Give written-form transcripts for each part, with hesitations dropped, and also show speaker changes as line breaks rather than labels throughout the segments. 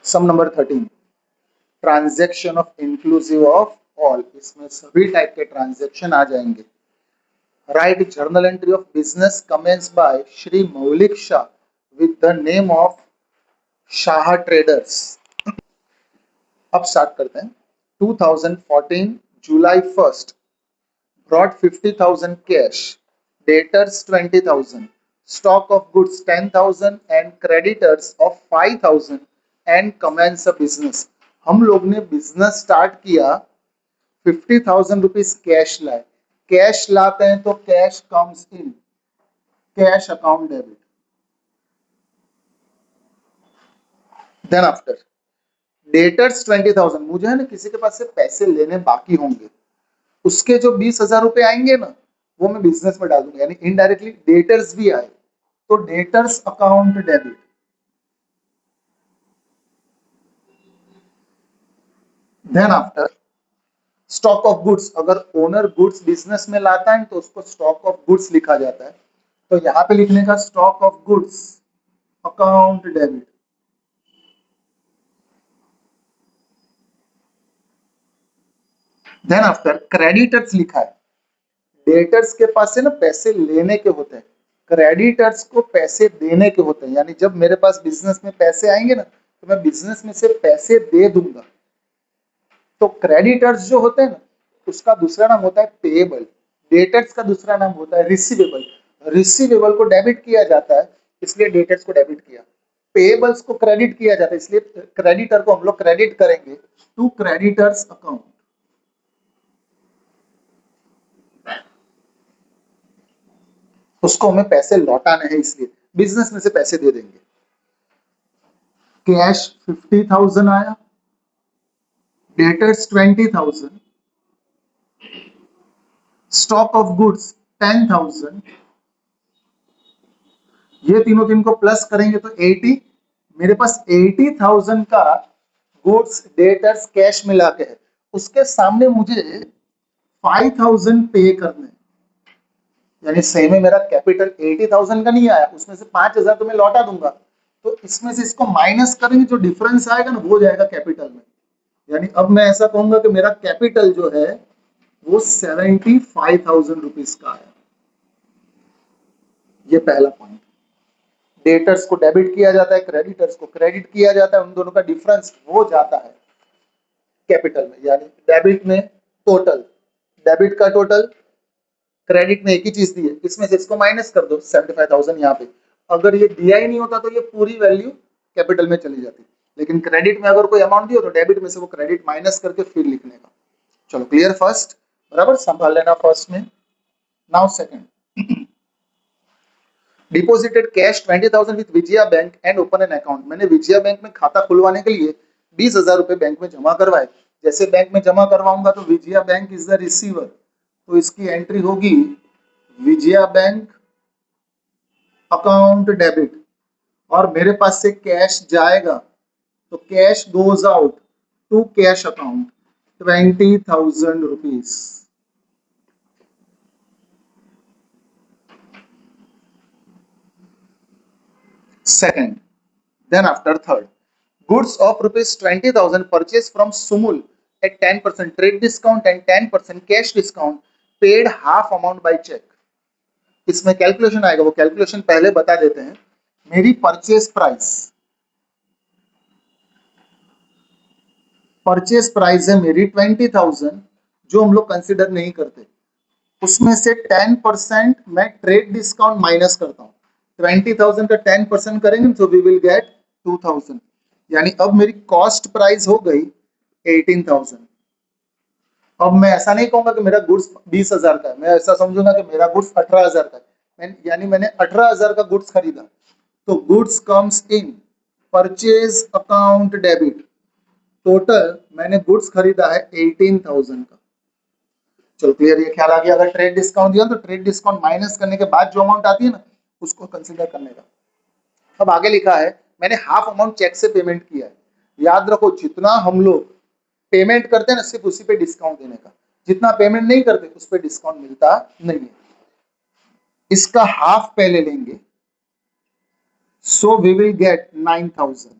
Some number 13, transaction of inclusive of all, इसमें सभी type के ट्रांजैक्शन आ जाएंगे। Right journal entry of business commence by Shri Maulik Shah with the name of Shah traders. अब start करते हैं। 2014 जुलाई 1st brought 50,000 cash, debtors 20,000, stock of goods 10,000 and creditors of 5,000 and commence a business। हम लोग ने बिजनेस स्टार्ट किया, 50,000 रुपीज कैश लाए। Cash लाते हैं तो cash comes in cash account debit. Then after debtors 20,000, मुझे है ना किसी के पास से पैसे लेने बाकी होंगे, उसके जो 20,000 रुपए आएंगे ना वो मैं बिजनेस में डाल दूंगा, यानी इनडायरेक्टली डेटर्स भी आए तो debtors account debit. Then after stock of goods, अगर ओनर गुड्स बिजनेस में लाता है तो उसको स्टॉक ऑफ गुड्स लिखा जाता है, तो यहां पे लिखने का stock of goods account debit. Then after creditors लिखा है, डेटर्स के पास से ना पैसे लेने के होते हैं, क्रेडिटर्स को पैसे देने के होते हैं, यानी जब मेरे पास बिजनेस में पैसे आएंगे ना तो मैं बिजनेस में से पैसे दे दूंगा। तो क्रेडिटर्स जो होते हैं ना उसका दूसरा नाम होता है पेएबल, डेटर्स का दूसरा नाम होता है रिसीवेबल। रिसीवेबल को डेबिट किया जाता है इसलिए डेटर्स को डेबिट किया, पेएबल्स को क्रेडिट किया जाता है इसलिए क्रेडिटर को हम लोग क्रेडिट करेंगे टू क्रेडिटर्स अकाउंट। उसको हमें पैसे लौटाने हैं इसलिए बिजनेस में से पैसे दे देंगे। कैश 50,000 आया, डेटर्स 20,000, स्टॉक ऑफ गुड्स 10,000, ये तीनों दिन को प्लस करेंगे तो 80, मेरे पास 80,000 का गुड्स डेटर्स कैश मिला के है, उसके सामने मुझे 5,000 पे करने, यानी सही में मेरा कैपिटल 80,000 का नहीं आया, उसमें से 5,000 तो मैं लौटा दूंगा, तो इसमें से इसको माइनस करेंगे जो डिफरेंस आएगा ना वो जाएगा कैपिटल में। यानी अब मैं ऐसा कहूंगा कि मेरा कैपिटल जो है वो 75,000 रुपीज का आया। ये पहला पॉइंट। डेटर्स को डेबिट किया जाता है, क्रेडिटर्स को क्रेडिट किया जाता है, उन दोनों का डिफरेंस वो जाता है कैपिटल में, यानी डेबिट में टोटल, डेबिट का टोटल, क्रेडिट में एक ही चीज दी है, इसमें से इसको माइनस कर दो 75,000 यहाँ पे। अगर ये दिया ही नहीं होता तो ये पूरी वैल्यू कैपिटल में चली जाती, लेकिन क्रेडिट में अगर कोई अमाउंट दिया तो डेबिट में से वो क्रेडिट माइनस करके फिर लिखने का। चलो क्लियर फर्स्ट, बराबर संभाल लेना फर्स्ट में। Now second, deposited cash 20,000 with Vijaya bank and open an account, मैंने विजया बैंक में खाता खुलवाने के लिए 20,000 रुपए बैंक में जमा करवाए। जैसे बैंक में जमा करवाऊंगा तो Vijaya bank is the receiver, तो इसकी एंट्री होगी विजया बैंक अकाउंट डेबिट, और मेरे पास से कैश जाएगा तो cash goes out to cash account 20,000 rupees. Second, then after third, goods of rupees 20,000 purchased from Sumul at 10% trade discount and 10% cash discount, paid half amount by check। इसमें calculation आएगा, वो calculation पहले बता देते हैं। मेरी परचेस प्राइस है मेरी 20,000 जो हम लोग कंसिडर नहीं करते, उसमें से 10% मैं ट्रेड डिस्काउंट माइनस करता हूँ, 20,000 का 10% करेंगे तो वी विल गेट 2,000, यानी अब मेरी कॉस्ट प्राइस हो गई 18,000। अब मैं ऐसा नहीं कहूंगा कि मेरा गुड्स 20,000 का है, मैं ऐसा समझूंगा कि मेरा गुड्स 18,000 का है, यानी मैंने 18,000 का गुड्स खरीदा, तो goods comes in purchase account debit, total मैंने गुड्स खरीदा है 18,000 का। चलो क्लियर, ये ख्याल आ गया। अगर ट्रेड डिस्काउंट दिया तो ट्रेड डिस्काउंट माइनस करने के बाद जो अमाउंट आती है ना उसको कंसीडर करने का। अब आगे लिखा है मैंने हाफ अमाउंट चेक से पेमेंट किया है। याद रखो जितना हम लोग पेमेंट करते हैं ना सिर्फ उसी पे डिस्काउंट देने का, जितना पेमेंट नहीं करते उस पर डिस्काउंट मिलता नहीं है। इसका हाफ पहले लेंगे, सो वी विल गेट 9,000।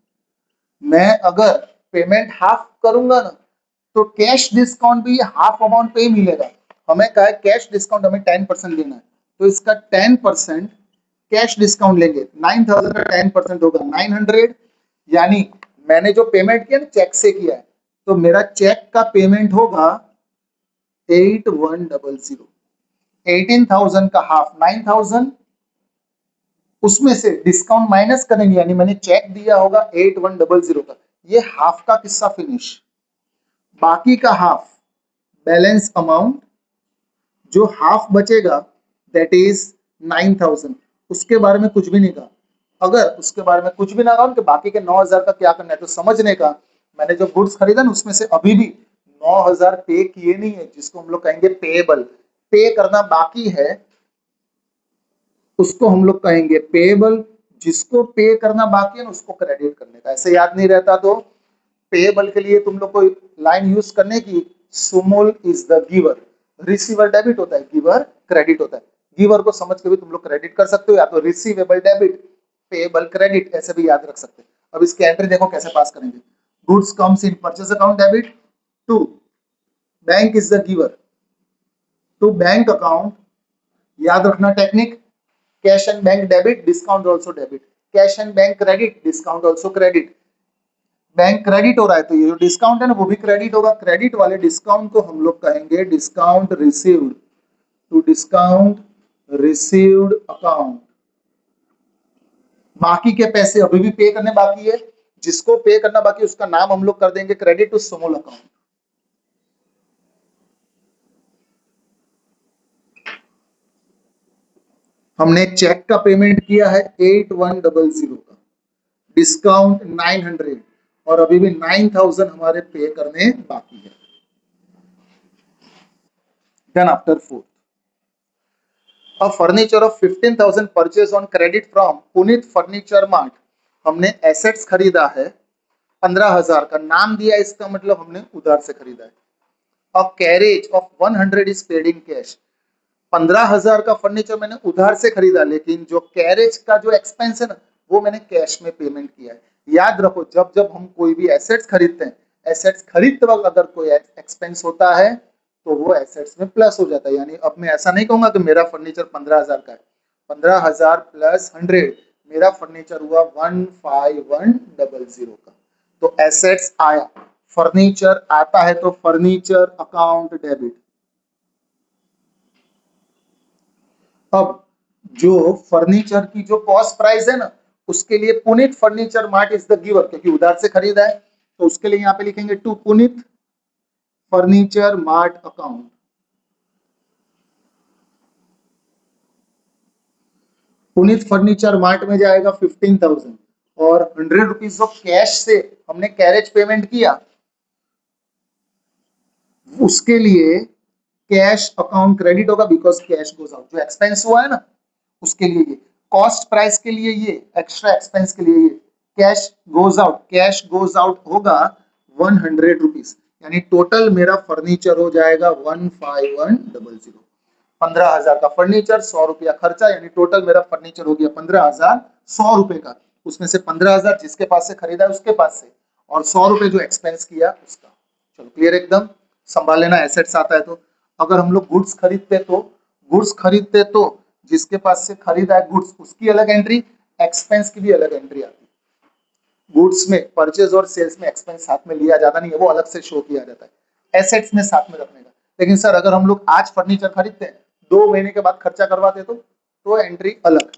मैं अगर पेमेंट हाफ करूंगा ना तो कैश डिस्काउंट भी हाफ अमाउंट पे ही मिलेगा। हमें क्या है, कैश डिस्काउंट हमें 10% देना है, तो इसका 10% कैश डिस्काउंट लेंगे। 9,000 का 10% होगा 900, यानी मैंने जो पेमेंट किया ना चेक से किया है, तो मेरा चेक का पेमेंट होगा 8100। 18,000 का हाफ 9,000, उसमें से डिस्काउंट माइनस करेंगे, यानी मैंने चेक दिया होगा 8100 का, ये हाफ का किस्सा फिनिश। बाकी का हाफ बैलेंस अमाउंट, जो हाफ बचेगा दैट इज 9,000, उसके बारे में कुछ भी नहीं कहा। अगर उसके बारे में कुछ भी ना कहा कि बाकी के 9,000 का क्या करना है, तो समझने का मैंने जो गुड्स खरीदा ना उसमें से अभी भी 9,000 पे किए नहीं है, जिसको हम लोग कहेंगे पेएबल, पे करना बाकी है उसको हम लोग कहेंगे पेएबल। जिसको पे करना बाकी है ना उसको क्रेडिट करने का। ऐसे याद नहीं रहता तो पेएबल के लिए तुम लोग को लाइन यूज करने की, Sumol is the giver, receiver debit होता है, गिवर क्रेडिट होता है। गिवर को समझ के भी तुम लोग क्रेडिट कर सकते हो, या तो रिसीवेबल डेबिट, पेएबल क्रेडिट, ऐसे भी याद रख सकते हो। अब इसके एंट्री देखो कैसे पास करेंगे। Goods comes in purchase account debit to bank is the giver, to bank account, याद रखना technique, cash and bank debit, discount also debit, cash and bank credit, discount also credit. Bank credit हो रहा है तो ये जो discount है ना वो भी क्रेडिट होगा। क्रेडिट वाले डिस्काउंट को हम लोग कहेंगे discount received, to discount received account. बाकी के पैसे अभी भी पे करने बाकी है, जिसको पे करना बाकी है उसका नाम हम लोग कर देंगे क्रेडिट टू सुमोल अकाउंट। हमने चेक का पेमेंट किया है 8100 का, डिस्काउंट 900, और अभी भी 9,000 हमारे पे करने बाकी है। Then after 4, a furniture of 15,000 purchase on credit from Puneet furniture mart. हमने एसेट्स खरीदा है 15,000 का, नाम दिया, इसका मतलब हमने उधार से खरीदा है। A carriage of 100 is paid in cash. 15,000 का फर्नीचर मैंने उधार से खरीदा, लेकिन जो कैरेज का जो एक्सपेंस है ना वो मैंने कैश में पेमेंट किया है। याद रखो जब जब हम कोई भी एसेट्स खरीदते हैं, एसेट्स खरीदते वक्त अगर कोई एक्सपेंस होता है तो वो एसेट्स में प्लस हो जाता है। यानी अब मैं ऐसा नहीं कहूंगा कि मेरा फर्नीचर 15,000 का है, 15,000 प्लस 100, मेरा फर्नीचर हुआ 15,100 का, तो एसेट्स आया। फर्नीचर आता है तो फर्नीचर अकाउंट डेबिट। अब जो फर्नीचर की जो कॉस्ट प्राइस है ना उसके लिए Puneet furniture mart is the giver, क्योंकि उधार से खरीदा है, तो उसके लिए यहाँ पे लिखेंगे to Puneet furniture mart account. Puneet furniture mart में जाएगा 15,000, और 100 रुपीज ऑफ कैश से हमने कैरेज पेमेंट किया, उसके लिए कैश अकाउंट क्रेडिट होगा, बिकॉज कैश गोज आउट। जो एक्सपेंस हुआ है ना उसके लिए ये, कॉस्ट प्राइस के लिए ये, एक्स्ट्रा एक्सपेंस के लिए ये, cash goes out, cash goes out होगा 100 रुपीज, यानी टोटल मेरा फर्नीचर हो जाएगा 15,100। 15,000 का फर्नीचर, 100 रुपया खर्चा, यानी टोटल मेरा फर्नीचर हो गया 15,100 रुपए का। उसमें से 15,000 जिसके पास से खरीदा है उसके पास से, और 100 रुपए जो एक्सपेंस किया उसका। चलो क्लियर एकदम, संभाल लेना एसेट्स आता है तो। अगर हम लोग गुड्स खरीदते तो जिसके पास से खरीदा है गुड्स उसकी अलग एंट्री, एक्सपेंस की भी अलग एंट्री आती है। गुड्स में परचेज और सेल्स में एक्सपेंस साथ में लिया जाता नहीं है, वो अलग से शो किया जाता है, एसेट्स में साथ में रखने का। लेकिन सर अगर हम लोग आज फर्नीचर खरीदते हैं 2 महीने के बाद खर्चा करवाते तो एंट्री अलग,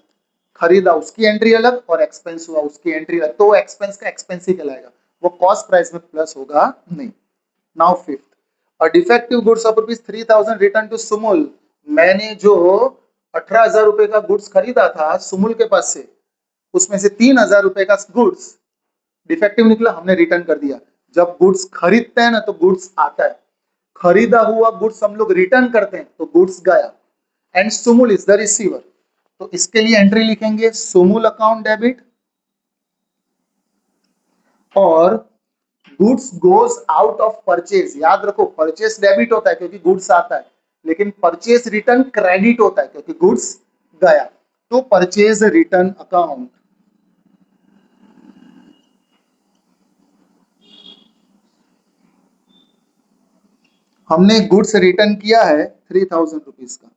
खरीदा उसकी एंट्री अलग और एक्सपेंस हुआ उसकी एंट्री अलग, तो एक्सपेंस का एक्सपेंस ही कहलाएगा, वो कॉस्ट प्राइस में प्लस होगा नहीं। Now fifth, a defective goods of ₹3,000 return to Sumul. मैंने जो 18,000 रुपए का गुड्स खरीदा था सुमुल के पास से, उसमें से 3,000 रुपए का गुड्स डिफेक्टिव निकला, हमने रिटर्न कर दिया। जब गुड्स खरीदते हैं ना तो गुड्स आता है, खरीदा हुआ गुड्स हम लोग रिटर्न करते हैं तो गुड्स गया, and Sumul is the receiver. तो इसके लिए एंट्री लिखेंगे सुमुल अकाउंट डेबिट, और goods goes out of purchase. याद रखो परचेज डेबिट होता है क्योंकि गुड्स आता है, लेकिन परचेज रिटर्न क्रेडिट होता है क्योंकि गुड्स गया, तो परचेज रिटर्न अकाउंट। हमने गुड्स रिटर्न किया है 3000 रुपीज का।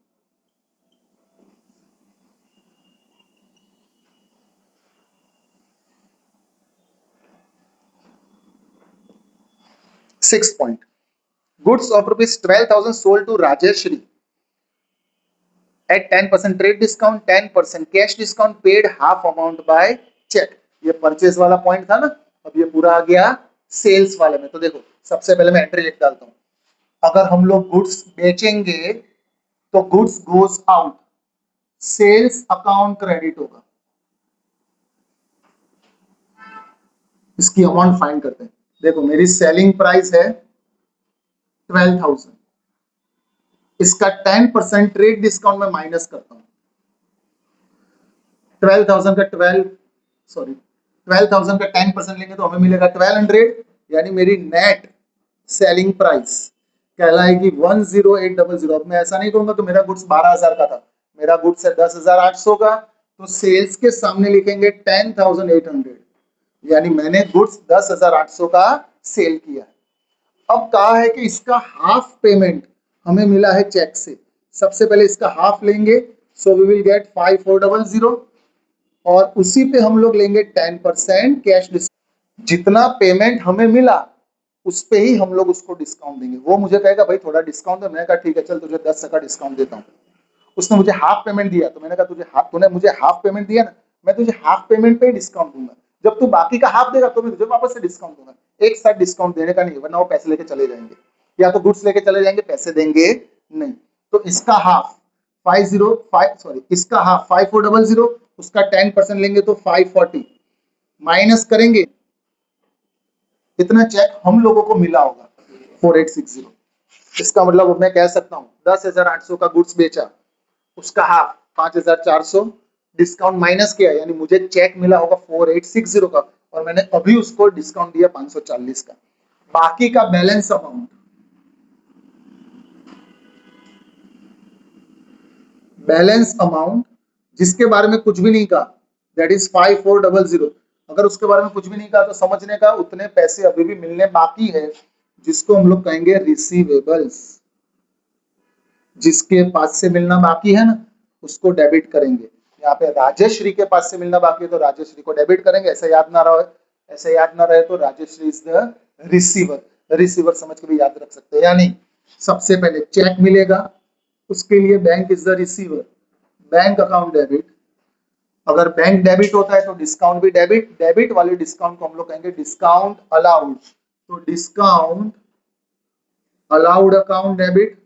Six point, goods of rupees 12,000 sold to Rajeshree at 10% trade discount, 10% cash discount, paid half amount by check। ये परचेज वाला पॉइंट था ना, अब ये पूरा आ गया सेल्स वाले में। तो देखो सबसे पहले मैं एंट्री लिख डालता हूं। अगर हम लोग गुड्स बेचेंगे तो goods goes out, sales account credit होगा। इसकी अमाउंट फाइंड करते हैं। देखो मेरी सेलिंग प्राइस है 12,000, इसका 10% ट्रेड डिस्काउंट में माइनस करता हूं। 12,000 का 12,000 का 10% लेंगे तो हमें मिलेगा 1200, यानी मेरी नेट सेलिंग प्राइस कहलाएगी 10800। अब मैं ऐसा नहीं कहूंगा कि मेरा गुड्स 12,000 का था, मेरा गुड्स है 10,800 का, तो सेल्स के सामने लिखेंगे 10,800, यानी मैंने गुड्स 10,800 का सेल किया है। अब कहा है कि इसका हाफ पेमेंट हमें मिला है चेक से। सबसे पहले इसका हाफ लेंगे, सो वी विल गेट 5400, और उसी पे हम लोग लेंगे 10% कैश डिस्काउंट। जितना पेमेंट हमें मिला उस पे ही हम लोग उसको डिस्काउंट देंगे। वो मुझे कहेगा भाई थोड़ा डिस्काउंट दे, मैंने कहा ठीक है चल तुझे 10 का डिस्काउंट देता हूँ। उसने मुझे हाफ पेमेंट दिया तो मैंने कहा तूने मुझे हाफ पेमेंट दिया ना, मैं तुझे हाफ पेमेंट पे ही डिस्काउंट दूंगा। जब तू बाकी का हाफ देगा तो मैं तुझे वापस से डिस्काउंट दूंगा। एक साथ डिस्काउंट देने का नहीं, वरना वो पैसे लेके चले जाएंगे, या तो गुड्स लेके चले जाएंगे, पैसे देंगे नहीं। तो इसका हाफ 505, सॉरी इसका हाफ 5400, उसका 10% लेंगे तो 540, माइनस करेंगे इतना चेक हम लोगों को मिला होगा 4860। इसका मतलब मैं कह सकता हूं 10,800 का गुड्स बेचा, उसका हाफ 5,400 डिस्काउंट माइनस किया, यानी मुझे चेक मिला होगा 4860 का, और मैंने अभी उसको डिस्काउंट दिया 540 का। बाकी का बैलेंस अमाउंट, जिसके बारे में कुछ भी नहीं कहा, दैट इज 5400। अगर उसके बारे में कुछ भी नहीं कहा तो समझने का उतने पैसे अभी भी मिलने बाकी है, जिसको हम लोग कहेंगे रिसीवेबल्स। जिसके पास से मिलना बाकी है ना, उसको डेबिट करेंगे। यहाँ पे राजेश्री के पास से मिलना बाकी है तो राजेश्री को डेबिट करेंगे। ऐसा याद ना रहे, ऐसे याद ना रहे तो Rajeshree is the receiver. Receiver समझ के भी याद रख सकते हैं। यानी सबसे पहले चेक मिलेगा, उसके लिए bank is the receiver, bank account debit. अगर बैंक डेबिट होता है तो डिस्काउंट भी डेबिट, डेबिट वाले डिस्काउंट को हम लोग कहेंगे डिस्काउंट अलाउड। तो डिस्काउंट अलाउड अकाउंट डेबिट,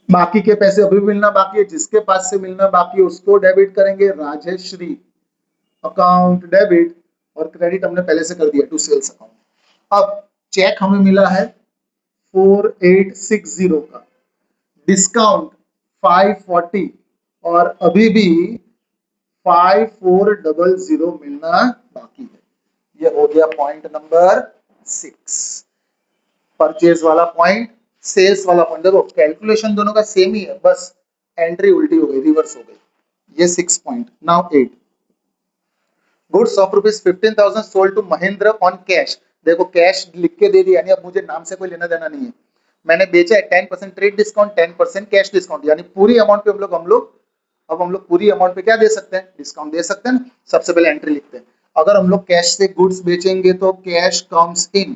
बाकी के पैसे अभी मिलना बाकी है, जिसके पास से मिलना बाकी है उसको डेबिट करेंगे, राजेश्री अकाउंट डेबिट, और क्रेडिट हमने पहले से कर दिया टू सेल्स अकाउंट। अब चेक हमें मिला है 4860 का, डिस्काउंट 540, और अभी भी 5400 मिलना बाकी है। ये हो गया पॉइंट नंबर 6, परचेज वाला पॉइंट, सेल्स वाला पॉइंट। देखो कैलकुलेशन दोनों का सेम ही है, बस एंट्री उल्टी हो गई, रिवर्स हो गई। ये 6 point. Now 8, goods of rupees 15,000 sold to Mahendra on cash. देखो कैश लिख के दे दिया, यानी अब मुझे नाम से कोई लेना देना नहीं है। मैंने बेचा है 10% ट्रेड डिस्काउंट, 10% कैश डिस्काउंट, यानी पूरी अमाउंट पे हम लोग पूरी अमाउंट पे क्या दे सकते हैं, डिस्काउंट दे सकते हैं ना। सबसे पहले एंट्री लिखते हैं। अगर हम लोग कैश से गुड्स बेचेंगे तो cash comes in,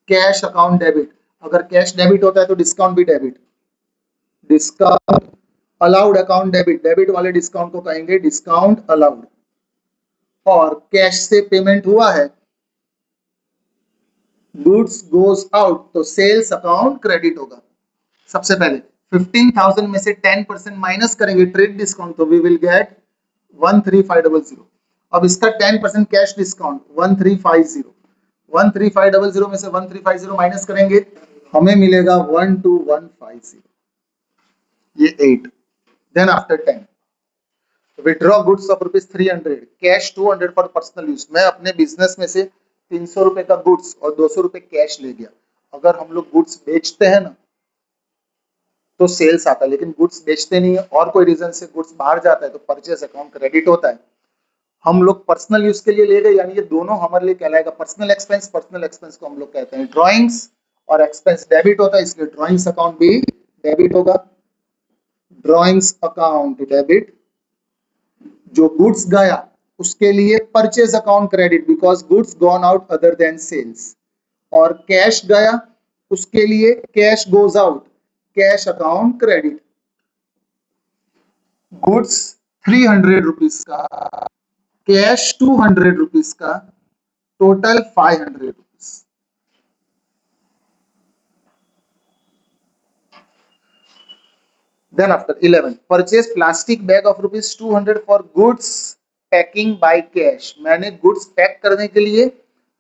cash account debit. अगर कैश डेबिट होता है तो डिस्काउंट भी debit, discount allowed account debit, debit वाले डिस्काउंट को कहेंगे डिस्काउंट अलाउड। और कैश से पेमेंट हुआ है, गुड्स गोज आउट, तो सेल्स अकाउंट क्रेडिट होगा। सबसे पहले 15,000 में से 10% माइनस करेंगे ट्रेड डिस्काउंट, तो वी विल गेट 13500। अब इसका 10% कैश डिस्काउंट 1350, 13500 में से 1350 माइनस करेंगे, हमें मिलेगा 12150। ये 8। Then after 10, withdraw goods of rupees 300, cash 200 for personal use. मैं अपने बिजनेस में से 300 रुपए का गुड्स और 200 रुपए कैश ले गया। अगर हम लोग गुड्स बेचते हैं ना तो सेल्स आता है, लेकिन गुड्स बेचते नहीं है और कोई रीजन से गुड्स बाहर जाता है तो परचेस अकाउंट क्रेडिट होता है। हम लोग पर्सनल यूज के लिए ले गए, यानी ये दोनों हमारे लिए कहलाएगा पर्सनल एक्सपेंस। पर्सनल एक्सपेंस को हम लोग कहते हैं ड्राइंग्स, और एक्सपेंस डेबिट होता है, इसलिए ड्राइंग्स अकाउंट भी डेबिट होगा। Drawings account debit. जो गुड्स गया उसके लिए purchase account credit, because goods gone out other than sales. और कैश गया उसके लिए cash goes out, cash account credit. Goods 300 rupees का, कैश 200 रुपीज का, total 500 rupees. Then after 11, purchase plastic bag of rupees 200 for goods packing by cash। मैंने goods pack करने के लिए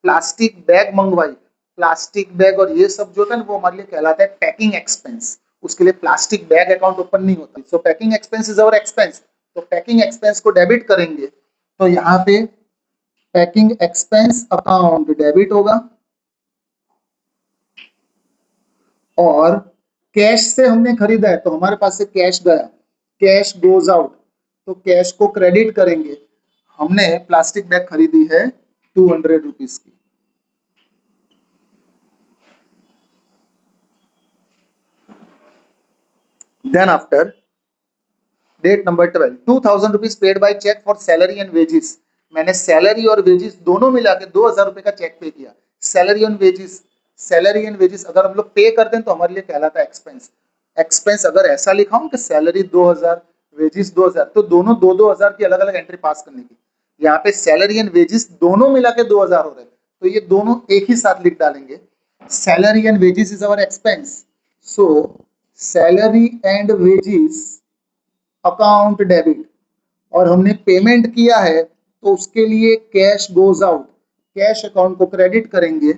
प्लास्टिक बैग मंगवाई। प्लास्टिक बैग और ये सब जो था ना वो हमारे लिए कहलाता है पैकिंग एक्सपेंस। उसके लिए प्लास्टिक बैग अकाउंट ओपन नहीं होता। सो packing expense is our expense, तो पैकिंग एक्सपेंस को डेबिट करेंगे, तो यहाँ पे पैकिंग एक्सपेंस अकाउंट डेबिट होगा। और कैश से हमने खरीदा है तो हमारे पास से कैश गया, कैश गोज आउट, तो कैश को क्रेडिट करेंगे। हमने प्लास्टिक बैग खरीदी है 200 रुपीज की। Then after date number 12, 2000 rupees paid by cheque for salary and wages. मैंने सैलरी और वेजेस दोनों मिला के 2000 रुपए का चेक पे किया। Salary and wages, salary and wages अगर हम लोग पे करते हैं तो हमारे लिए कहलाता है एक्सपेंस। एक्सपेंस अगर ऐसा लिखा हूं कि सैलरी 2000, वेजेस 2000, तो दोनों 2-2 हजार की अलग अलग एंट्री पास करने की। यहाँ पे सैलरी एंड वेजेस दोनों मिला के 2000 हो रहे हैं, तो ये दोनों एक ही साथ लिख डालेंगे। Salary and wages is our expense, so salary and wages account debit. और हमने पेमेंट किया है तो उसके लिए cash goes out, cash account को क्रेडिट करेंगे।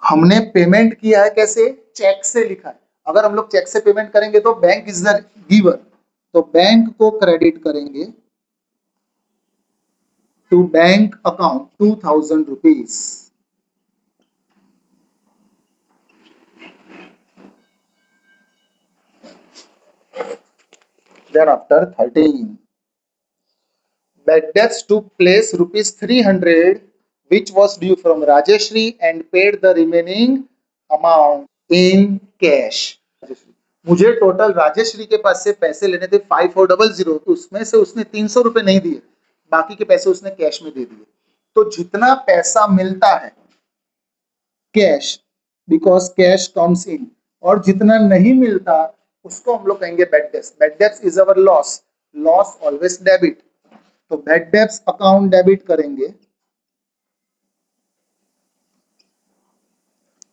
हमने पेमेंट किया है कैसे, चेक से लिखा है। अगर हम लोग चेक से पेमेंट करेंगे तो बैंक इज द गिवर, तो बैंक को क्रेडिट करेंगे to bank account 2000 rupees. Then after 13, bad debts took place rupees 300 which was due from Rajeshri and paid the remaining amount in cash। मुझे total Rajshree के पास से पैसे लेने थे 5400, उसमें से उसने 300 रुपए नहीं दिए, बाकी के पैसे उसने कैश में दे दिए। तो जितना पैसा मिलता है कैश, बिकॉज कैश कम्स इन, और जितना नहीं मिलता उसको हम लोग कहेंगे bad debts. Bad debts is our loss, loss always debit, तो बैड डेब्ट्स अकाउंट डेबिट करेंगे।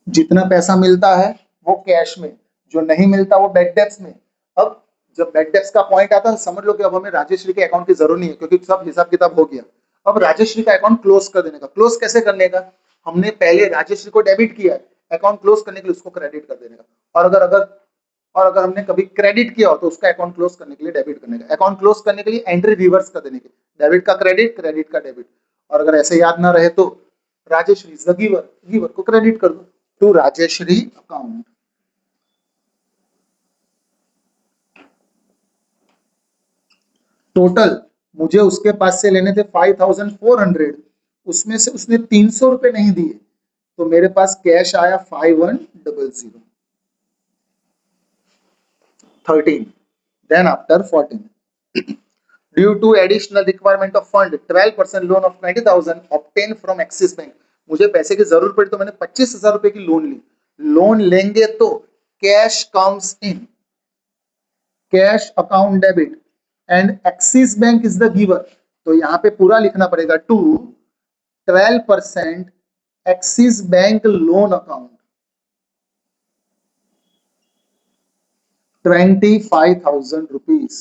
जितना पैसा मिलता है वो कैश में, जो नहीं मिलता वो बैड डेब्ट्स में। अब जब बैड डेब्ट्स का पॉइंट आता है समझ लो कि अब हमें राजेश्री के अकाउंट की जरूरत नहीं है, क्योंकि सब हिसाब किताब हो गया। अब राजेश्री का अकाउंट क्लोज कर देने का। क्लोज कैसे करने का, हमने पहले राजेश्री को डेबिट किया है, अकाउंट क्लोज करने के लिए उसको क्रेडिट कर देने का। और अगर अगर और अगर हमने कभी क्रेडिट किया हो तो उसका अकाउंट क्लोज करने के लिए डेबिट करने का। अकाउंट क्लोज करने के लिए एंट्री रिवर्स कर देने की, डेबिट का क्रेडिट, क्रेडिट का डेबिट। और अगर ऐसे याद ना रहे तो Rajeshree is the giver, giver को क्रेडिट कर दो टू राजेश्री अकाउंट। टोटल मुझे उसके पास से लेने थे 5400, उसमें से उसने 300 रुपए नहीं दिए, तो मेरे पास कैश आया 5100। 13, then after 14, due to additional requirement of fund 12% loan of 90,000 obtained from Axis Bank। मुझे पैसे की जरूरत पड़ी तो मैंने 25,000 रुपए की लोन ली। लोन लेंगे तो cash comes in, cash account debit, and Axis bank is the giver, तो यहाँ पे पूरा लिखना पड़ेगा to 12% Axis bank loan account 25,000 rupees.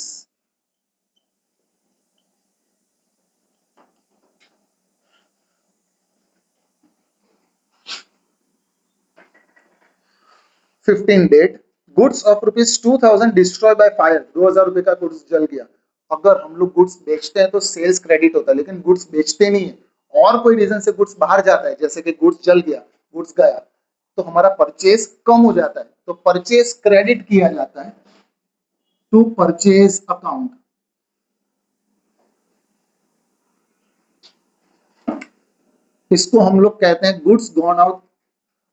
Date, goods of rupees 2000 destroy by fire. 2000 रुपए का गुड्स जल गया। अगर हम लोग गुड्स बेचते हैं तो सेल्स क्रेडिट होता है, लेकिन गुड्स बेचते नहीं है और कोई रीजन से गुड्स बाहर जाता है, जैसे कि गुड्स जल गया, गुड्स गया, तो हमारा परचेज कम हो जाता है, तो परचेज क्रेडिट किया जाता है टू परचेज अकाउंट। इसको हम लोग कहते हैं goods gone out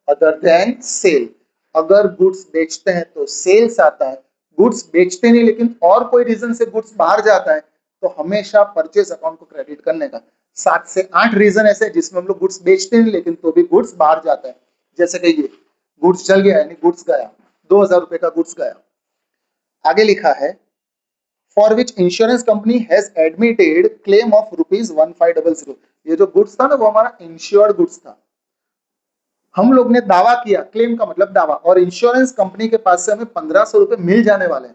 other than sale. अगर गुड्स बेचते हैं तो सेल्स आता है, गुड्स बेचते नहीं लेकिन और कोई रीजन से गुड्स बाहर जाता है तो हमेशा परचेज अकाउंट को क्रेडिट करने का। 7 से 8 रीजन ऐसे हैं जिसमें हम लोग गुड्स बेचते हैं लेकिन तो भी गुड्स बाहर जाता है। जैसे कि ये गुड्स चल गया यानी गुड्स गया, 2000 रुपए का गुड्स गया। आगे लिखा है for which insurance company has admitted claim of ₹1500। ये जो गुड्स था ना वो हमारा इंश्योर्ड गुड्स था, हम लोग ने दावा किया, क्लेम का मतलब दावा, और इंश्योरेंस कंपनी के पास से हमें 1500 रुपए मिल जाने वाले हैं,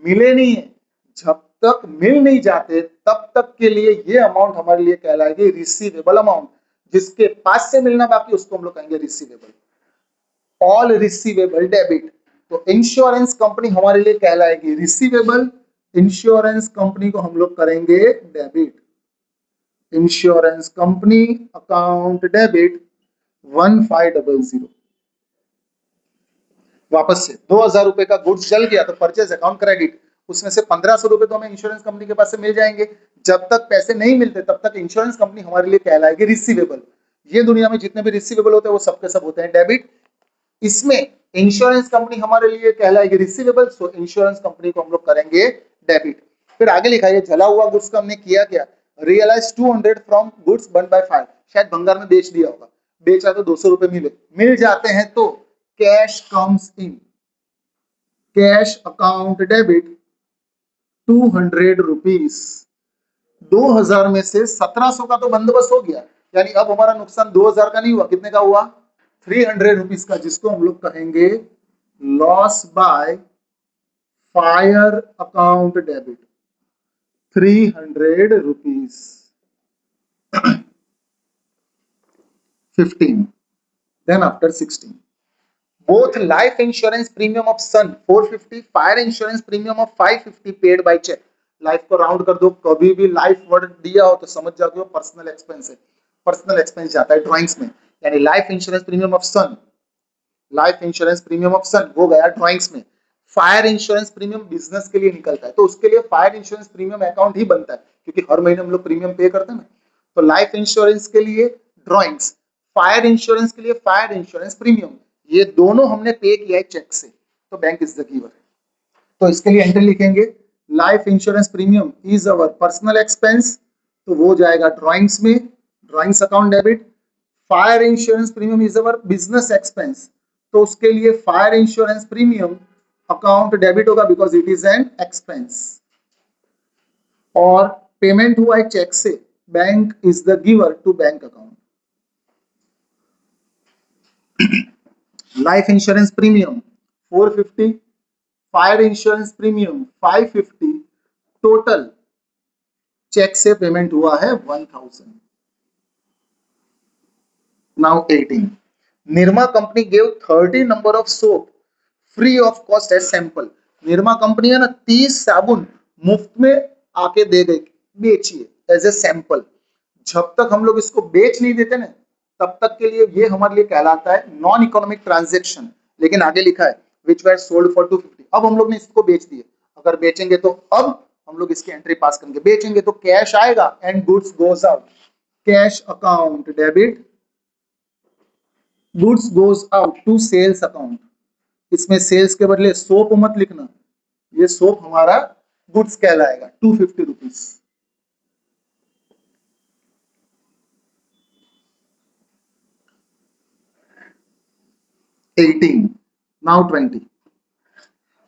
मिले नहीं है। जब तक मिल नहीं जाते तब तक के लिए ये अमाउंट हमारे लिए कहलाएगी रिसीवेबल अमाउंट। जिसके पास से मिलना बाकी उसको हम लोग कहेंगे रिसीवेबल। ऑल रिसीवेबल डेबिट, तो इंश्योरेंस कंपनी हमारे लिए कहलाएगी रिसीवेबल, इंश्योरेंस कंपनी को हम लोग करेंगे debit. Insurance company account debit 1500। वापस से 2000 रुपए का गुड्स चल गया तो परचेज अकाउंट क्रेडिट, उसमें से 1500 रुपए तो हमें इंश्योरेंस कंपनी के पास से मिल जाएंगे। जब तक पैसे नहीं मिलते तब तक इंश्योरेंस कंपनी हमारे लिए कहलाएगी रिसीवेबल। ये दुनिया में जितने भी रिसीवेबल होते हैं वो सबके सब होते हैं डेबिट। इसमें इंश्योरेंस कंपनी हमारे लिए कहलाएगी रिसीवेबल, सो इंश्योरेंस कंपनी को हम लोग करेंगे डेबिट। फिर आगे लिखा है जला हुआ गुड्स का हमने किया क्या, realise 200 from goods burn by fire. शायद भंगार में बेच दिया होगा, बेचा तो 200 रुपए मिल जाते हैं तो cash comes in, cash account debit 200 rupees. 2000 में से 1700 का तो बंदोबस्त हो गया, यानी अब हमारा नुकसान 2000 का नहीं हुआ, कितने का हुआ 300 रुपीज का, जिसको हम लोग कहेंगे loss by fire account debit 300 rupees. 15 then after 16 both life insurance premium of Sun 450, fire insurance premium of 550 paid by check। Life को राउंड कर दो, कभी भी लाइफ वर्ड दिया हो तो समझ जाते हो पर्सनल एक्सपेंस है, पर्सनल एक्सपेंस जाता है ड्राइंग्स में। यानी life insurance premium of son, life insurance premium of son वो गया ड्राइंग्स में। फायर इंश्योरेंस प्रीमियम बिजनेस के लिए निकलता है तो उसके लिए फायर इंश्योरेंस प्रीमियम अकाउंट ही बनता है क्योंकि हर महीने हम लोग प्रीमियम पे करते हैं ना। तो लाइफ इंश्योरेंस के लिए ड्राइंग्स, फायर इंश्योरेंस के लिए फायर इंश्योरेंस प्रीमियम, ये दोनों हमने पे किया है चेक से, तो बैंक इज द गिवर। तो इसके लिए एंट्री लिखेंगे life insurance premium is our personal expense, तो वो जाएगा ड्राइंग्स में, drawings account debit. Fire insurance premium is our business expense, तो उसके लिए fire insurance premium account debit होगा because it is an expense. और पेमेंट हुआ है चेक से, bank is the giver to bank account. Life insurance premium 450, fire insurance premium 550, total cheque से payment हुआ है 1000। Now 18 Nirma company give 30 number of soap free of cost as sample. Nirma company है ना 30 साबुन मुफ्त में आके दे गई, बेचिए एज ए सैंपल। जब तक हम लोग इसको बेच नहीं देते ना तब तक के लिए ये हमारे लिए कहलाता है नॉन इकोनॉमिक ट्रांजैक्शन। लेकिन आगे लिखा है विच वर सोल्ड फॉर 250, अब हम लोग ने इसको बेच दिए, अगर बेचेंगे तो अब हम लोग इसकी एंट्री पास करेंगे, बेचेंगे तो कैश आएगा and goods goes out, cash account debit, goods goes out to sales account. इसमें सेल्स के बदले सोप मत लिखना, ये सोप हमारा गुड्स कहलाएगा 250 rupees. 18 now 20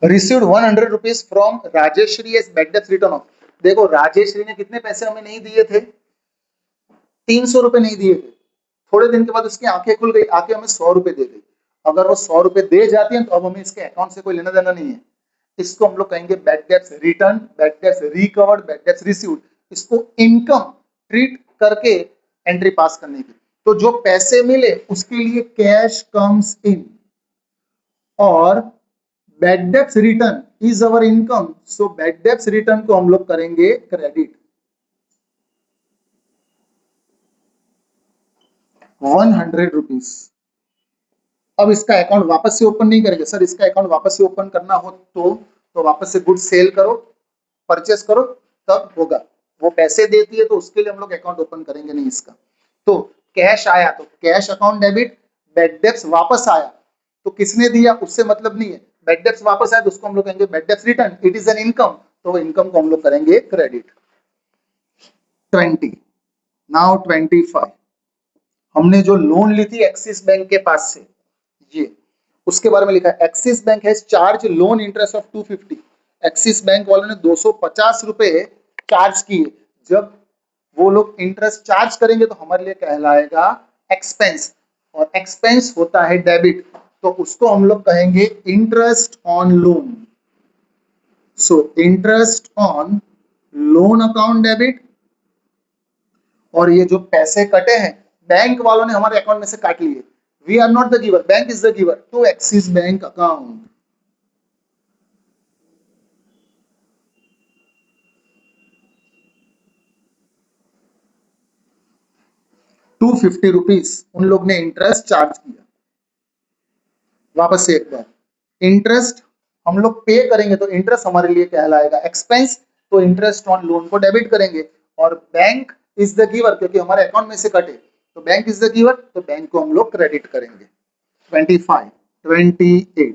received 100 rupees from Rajeshree as bad debts written off। देखो राजेश्री ने कितने पैसे हमें नहीं दिए थे, 300 रुपए नहीं दिए थे। थोड़े दिन के बाद उसकी आंखें खुल गई, आके हमें 100 रुपए दे गई। अगर वो 100 रुपए दे जाती है तो अब हमें इसके अकाउंट से कोई लेना देना नहीं है। इसको हम लोग कहेंगे bad debts return, bad debts recovered, bad debts received. इसको इनकम ट्रीट करके एंट्री पास करने की। तो जो पैसे मिले उसके लिए कैश कम्स इन, और bad debts return is our income, so bad debts return को हम लोग करेंगे क्रेडिट। 100 रुपीज। अब इसका अकाउंट वापस से ओपन नहीं करेंगे सर, इसका अकाउंट वापस से ओपन करना हो तो वापस से गुड सेल करो, परचेस करो, तब होगा। वो पैसे देती है तो उसके लिए हम लोग अकाउंट ओपन करेंगे नहीं इसका। तो कैश आया तो cash account debit, bad debts वापस आया तो किसने दिया उससे मतलब नहीं है, बैड डेब्ट्स वापस आया तो उसको हम लोग कहेंगे bad debts return, it is an income, तो इनकम को हम लोग करेंगे क्रेडिट। 20 नाउ 25 हमने जो लोन ली थी एक्सिस बैंक के पास से, ये उसके बारे में लिखा है axis bank has charge loan interest of 250, axis bank वालों ने 250 रुपए चार्ज किए, जब वो लोग इंटरेस्ट चार्ज करेंगे तो हमारे लिए कहलाएगा एक्सपेंस, और एक्सपेंस होता है डेबिट, तो उसको हम लोग कहेंगे interest on loan. So interest on loan account debit, और ये जो पैसे कटे हैं बैंक वालों ने हमारे अकाउंट में से काट लिए, we are not the giver, bank is the giver, to Axis bank account. 250 rupees उन लोग ने इंटरेस्ट चार्ज किया। वापस से एक बार, इंटरेस्ट हम लोग पे करेंगे तो इंटरेस्ट हमारे लिए कहलाएगा एक्सपेंस, तो इंटरेस्ट ऑन लोन को डेबिट करेंगे, और बैंक इज द गिवर क्योंकि हमारे अकाउंट में से कटे, तो बैंक इज द गिवर तो बैंक को हम लोग क्रेडिट करेंगे। 25 28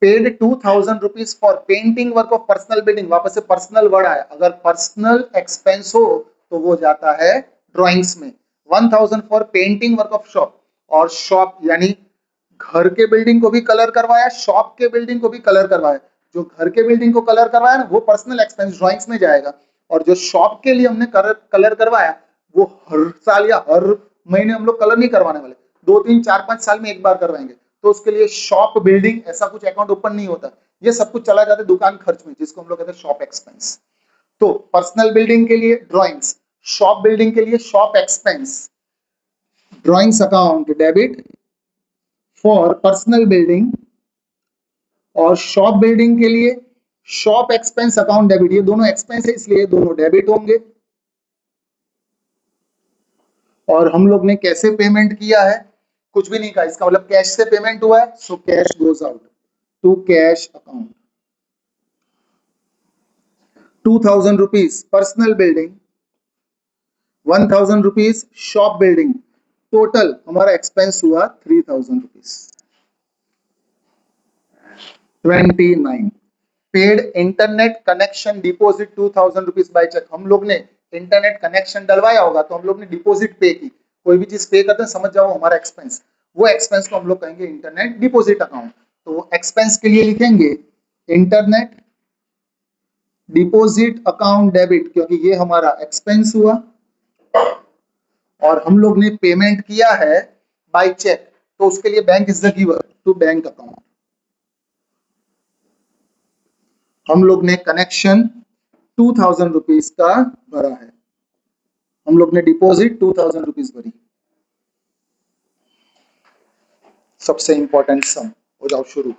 paid 2000 rupees for painting work of personal building, वापस से पर्सनल वर्ड आया, अगर पर्सनल एक्सपेंस हो तो वो जाता है ड्राइंग्स में। 1000 for painting work of shop, और शॉप यानी घर के बिल्डिंग को भी कलर करवाया, शॉप के बिल्डिंग को भी कलर करवाया, जो घर के बिल्डिंग को कलर करवाया ना वो पर्सनल एक्सपेंस ड्राइंग्स में जाएगा, और जो शॉप के लिए हमने कलर करवाया वो हर साल या हर महीने हम लोग कलर नहीं करवाने वाले, 2 3 4 5 साल में एक बार करवाएंगे, तो उसके लिए शॉप बिल्डिंग ऐसा कुछ अकाउंट ओपन नहीं होता, ये सब कुछ चला जाता है दुकान खर्च में, जिसको हम लोग कहते हैं शॉप एक्सपेंस। तो पर्सनल बिल्डिंग के लिए ड्राइंग्स, शॉप बिल्डिंग के लिए shop expense, drawings account debit for personal building, और शॉप बिल्डिंग के लिए शॉप एक्सपेंस अकाउंट डेबिट, ये दोनों एक्सपेंस है इसलिए दोनों डेबिट होंगे। और हम लोग ने कैसे पेमेंट किया है, कुछ भी नहीं कहा, इसका मतलब कैश से पेमेंट हुआ है, so cash goes out to cash account. 2000 rupees personal building, 1000 rupees shop building, total हमारा एक्सपेंस हुआ 3000 rupees. 29 paid internet connection deposit 2000 rupees by cheque, हम लोग ने इंटरनेट कनेक्शन डलवाया होगा तो हम लोग ने डिपॉजिट पे की, कोई भी चीज पे करते हैं समझ जाओ हमारा एक्सपेंस, वो एक्सपेंस को हम लोग कहेंगे इंटरनेट डिपॉजिट अकाउंट, तो एक्सपेंस के लिए लिखेंगे इंटरनेट डिपॉजिट अकाउंट डेबिट क्योंकि ये हमारा एक्सपेंस हुआ, और हम लोग ने पेमेंट किया है बाय चेक तो उसके लिए bank is the giver to bank account. हम लोग ने कनेक्शन 2000 रुपीज का भरा है, हम लोग ने डिपॉजिट 2000 रुपीज भरी। सबसे इंपॉर्टेंट सम, हो जाओ शुरू।